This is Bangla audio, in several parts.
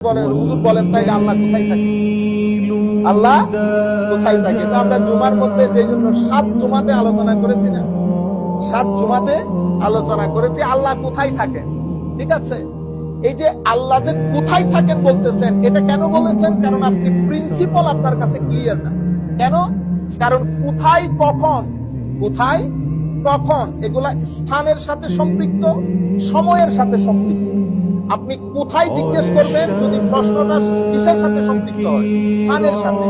বলেন হুজুর বলেন তাইলে আল্লাহ কোথায় থাকে? আল্লাহ কোথায় থাকে? তো আমরা জুমার মধ্যে সেই জন্য 7 জুমাতে আলোচনা করেছি না, 7 জুমাতে আলোচনা করেছি আল্লাহ কোথায় থাকেন। ঠিক আছে, এই যে আল্লাহ যে কোথায় থাকেন বলতেছেন, এটা কেন বলেছেন? কারণ আপনি প্রিন্সিপাল আপনার কাছে ক্লিয়ার না। কেন? কারণ কোথায় কখন, কোথায় কখন এগুলা স্থানের সাথে সম্পৃক্ত, সময়ের সাথে সম্পৃক্ত। আপনি কোথায় জিজ্ঞেস করবেন যদি প্রশ্নটা কিসের সাথে সম্পৃক্ত হয়? স্থানের সাথে।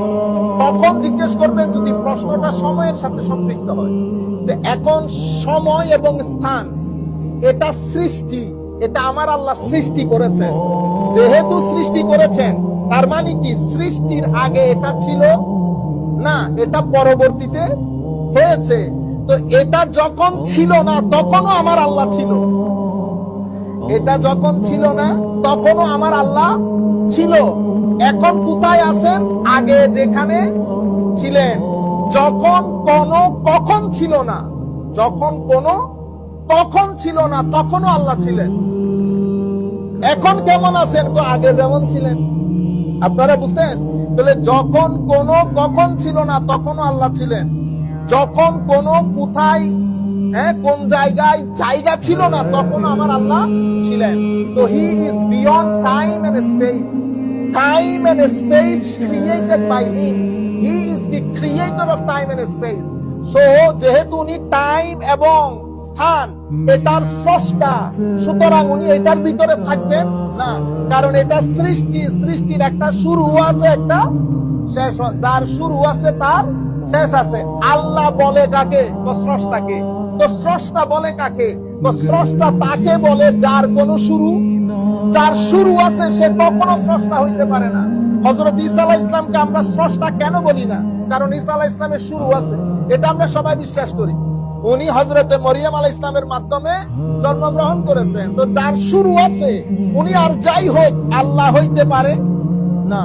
কখন জিজ্ঞেস করবেন যদি প্রশ্নটা সময়ের সাথে সম্পৃক্ত হয়। এখন সময় এবং স্থান এটা সৃষ্টি, এটা আমার আল্লাহ সৃষ্টি করেছেন। যেহেতু সৃষ্টি করেছেন তার মানে কি সৃষ্টির আগে এটা ছিল না, এটা পরবর্তীতে হয়েছে। তো এটা যখন ছিল না তখনও আমার আল্লাহ ছিল, এটা যখন ছিল না তখনও আমার আল্লাহ ছিল। এখন কোথায় আছেন? আগে যেখানে ছিলেন, যখন কোনো কখন ছিল না, যখন কোনো কখন ছিল না তখনও আল্লাহ ছিলেন। এখন কেমন আছেন? তো আগে যেমন ছিলেন। আপনারা বুঝতেন? তাহলে যখন কোনো কখন ছিল না তখনও আল্লাহ ছিলেন, যখন কোনো কোথায় কোন জায়গায় জায়গা ছিল না তখনও আমার আল্লাহ ছিলেন। তো he is beyond time and space, time and space created by him. He is the creator of time and space. So যেহেতু উনি টাইম এবং স্থান এটার স্রষ্টা, সুতরাং উনি এটার ভিতরে থাকবেন না। কারণ এটা সৃষ্টি, সৃষ্টির একটা শুরু আছে, একটা শেষ। যার শুরু আছে তার শেষ আছে। আল্লাহ বলে কাকে? তো স্রষ্টাকে। তো স্রষ্টা বলে কাকে? তো স্রষ্টা তাকে বলে যার কোনো শুরু, যার শুরু আছে সে কখনো স্রষ্টা হইতে পারে না। হযরত ঈসা আলাইহিস সালামকে আমরা স্রষ্টা কেন বলি না? কারণ ঈসা আলাইহিস সালামের শুরু আছে, এটা আমরা সবাই বিশ্বাস করি। উনি হযরত মরিয়ম আলাইহিস সালামের মাধ্যমে জন্মগ্রহণ করেছেন। তো যার শুরু আছে উনি আর যাই হোক আল্লাহ হইতে পারে না।